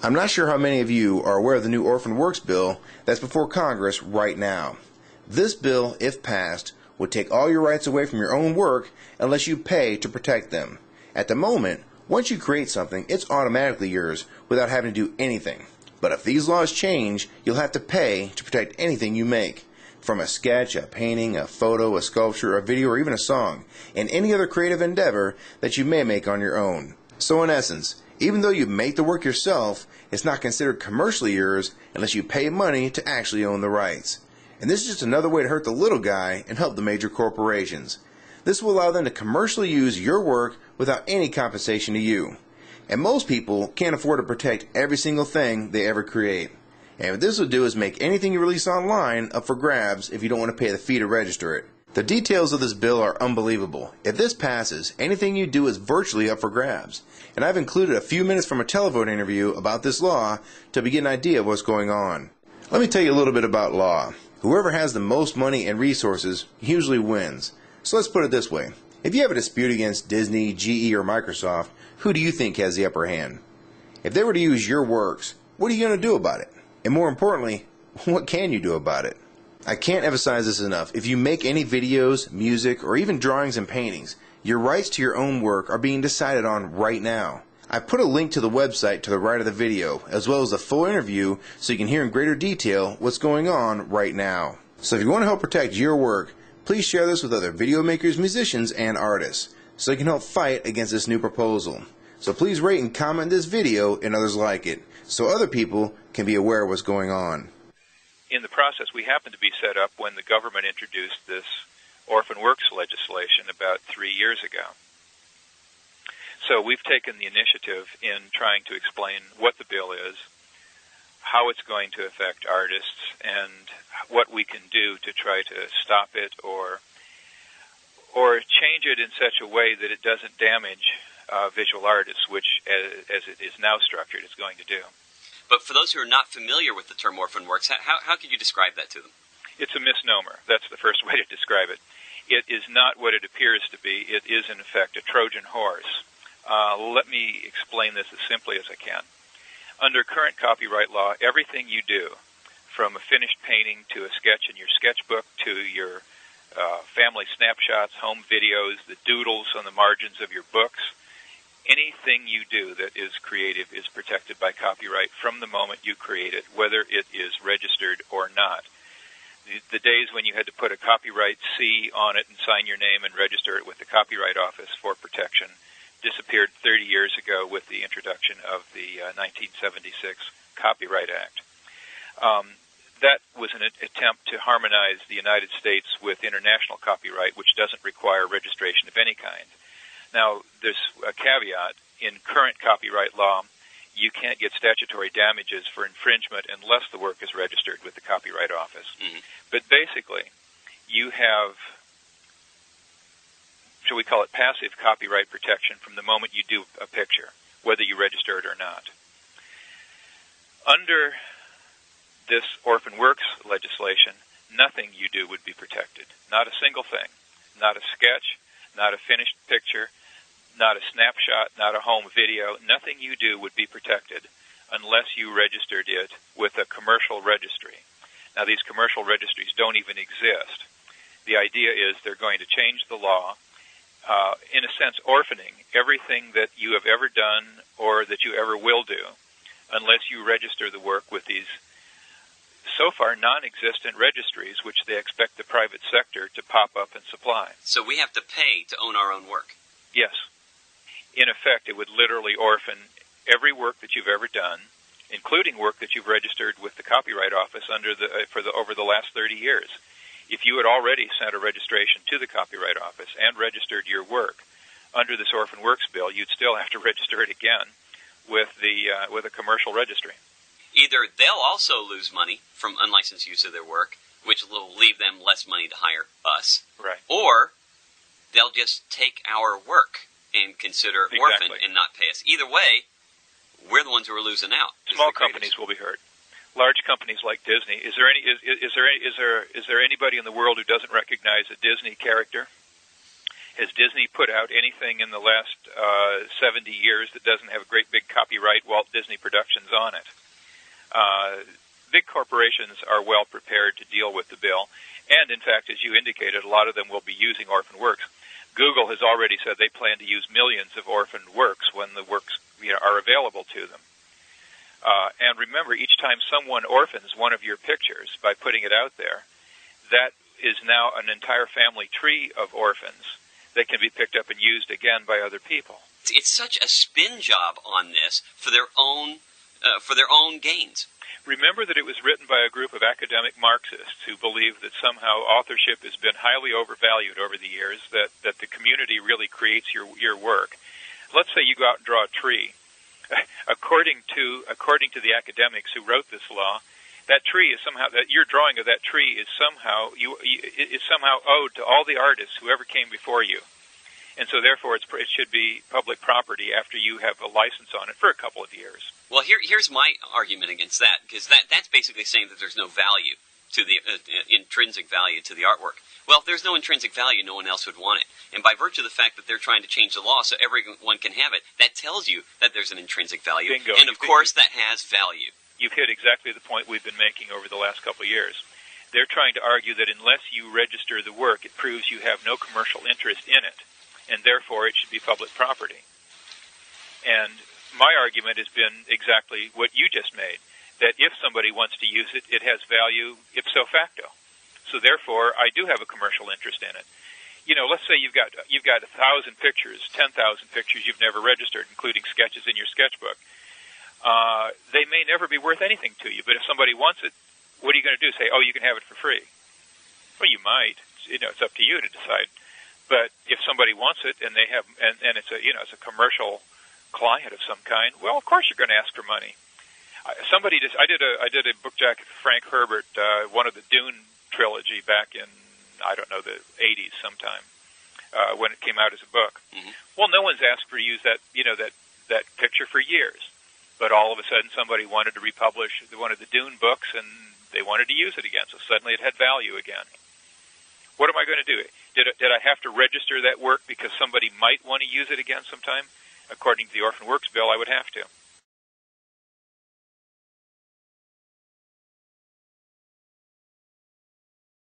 I'm not sure how many of you are aware of the new Orphan Works Bill that's before Congress right now. This bill, if passed, would take all your rights away from your own work unless you pay to protect them. At the moment, once you create something, it's automatically yours without having to do anything. But if these laws change, you'll have to pay to protect anything you make. From a sketch, a painting, a photo, a sculpture, a video, or even a song, and any other creative endeavor that you may make on your own. So in essence, even though you make the work yourself, it's not considered commercially yours unless you pay money to actually own the rights. And this is just another way to hurt the little guy and help the major corporations. This will allow them to commercially use your work without any compensation to you. And most people can't afford to protect every single thing they ever create. And what this will do is make anything you release online up for grabs if you don't want to pay the fee to register it. The details of this bill are unbelievable. If this passes, anything you do is virtually up for grabs. And I've included a few minutes from a telephone interview about this law to get an idea of what's going on. Let me tell you a little bit about law. Whoever has the most money and resources usually wins. So let's put it this way. If you have a dispute against Disney, GE, or Microsoft, who do you think has the upper hand? If they were to use your works, what are you going to do about it? And more importantly, what can you do about it? I can't emphasize this enough. If you make any videos, music, or even drawings and paintings, your rights to your own work are being decided on right now. I put a link to the website to the right of the video, as well as a full interview so you can hear in greater detail what's going on right now. So if you want to help protect your work, please share this with other video makers, musicians, and artists so you can help fight against this new proposal. So please rate and comment this video and others like it so other people can be aware of what's going on. In the process, we happened to be set up when the government introduced this Orphan Works legislation about 3 years ago. So we've taken the initiative in trying to explain what the bill is, how it's going to affect artists, and what we can do to try to stop it or change it in such a way that it doesn't damage visual artists, which, as it is now structured, is going to do. But for those who are not familiar with the term Orphan Works, how could you describe that to them? It's a misnomer. That's the first way to describe it. It is not what it appears to be. It is, in effect, a Trojan horse. Let me explain this as simply as I can. Under current copyright law, everything you do, from a finished painting to a sketch in your sketchbook to your family snapshots, home videos, the doodles on the margins of your books, anything you do that is creative is protected by copyright from the moment you create it, whether it is registered or not. The days when you had to put a copyright C on it and sign your name and register it with the Copyright Office for protection disappeared 30 years ago with the introduction of the 1976 Copyright Act. That was an attempt to harmonize the United States with international copyright, which doesn't require registration of any kind. Now, there's a caveat. In current copyright law, you can't get statutory damages for infringement unless the work is registered with the Copyright Office. Mm-hmm. But basically, you have, shall we call it, passive copyright protection from the moment you do a picture, whether you register it or not. Under this Orphan Works legislation, nothing you do would be protected. Not a single thing. Not a sketch, not a finished picture, not a snapshot, not a home video. Nothing you do would be protected unless you registered it with a commercial registry. Now, these commercial registries don't even exist. The idea is they're going to change the law, in a sense, orphaning everything that you have ever done or that you ever will do unless you register the work with these so far non-existent registries, which they expect the private sector to pop up and supply. So we have to pay to own our own work? Yes. In effect, it would literally orphan every work that you've ever done, including work that you've registered with the Copyright Office over the last 30 years. If you had already sent a registration to the Copyright Office and registered your work under this Orphan Works Bill, you'd still have to register it again with a commercial registry. Either they'll also lose money from unlicensed use of their work, which will leave them less money to hire us, right, or they'll just take our work and consider orphaned and not pay us. Either way, we're the ones who are losing out. Small companies will be hurt. Large companies like Disney. Is there anybody in the world who doesn't recognize a Disney character? Has Disney put out anything in the last 70 years that doesn't have a great big copyright Walt Disney Productions on it? Big corporations are well prepared to deal with the bill, and in fact, as you indicated, a lot of them will be using orphan works. Google has already said they plan to use millions of orphaned works when the works are available to them. And remember, each time someone orphans one of your pictures by putting it out there, that is now an entire family tree of orphans that can be picked up and used again by other people. It's such a spin job on this for their own gains. Remember that it was written by a group of academic Marxists who believe that somehow authorship has been highly overvalued over the years, that the community really creates your work. Let's say you go out and draw a tree. According to the academics who wrote this law, that tree is somehow, that your drawing of that tree is somehow owed to all the artists who ever came before you, and so therefore it should be public property after you have a license on it for a couple of years. Well, here's my argument against that, because that's basically saying that there's no value to the intrinsic value to the artwork. Well, if there's no intrinsic value, no one else would want it. And by virtue of the fact that they're trying to change the law so everyone can have it, that tells you that there's an intrinsic value. Bingo. And of course, that has value. You've hit exactly the point we've been making over the last couple of years. They're trying to argue that unless you register the work, it proves you have no commercial interest in it, and therefore it should be public property. And my argument has been exactly what you just made, that if somebody wants to use it, it has value ipso facto. So therefore, I do have a commercial interest in it. You know, let's say you've got 1,000 pictures, 10,000 pictures you've never registered, including sketches in your sketchbook. They may never be worth anything to you, but if somebody wants it, what are you going to do? Say, oh, you can have it for free? Well, you might. It's up to you to decide. But if somebody wants it and they have, and it's a commercial client of some kind, well, of course you're going to ask for money. I did a book jacket for Frank Herbert, one of the Dune trilogy back in, I don't know, the 80s sometime, when it came out as a book. Mm-hmm. Well, no one's asked for use that picture for years. But all of a sudden somebody wanted to republish one of the Dune books and they wanted to use it again. So suddenly it had value again. What am I going to do? Did I have to register that work because somebody might want to use it again sometime? According to the Orphan Works Bill, I would have to.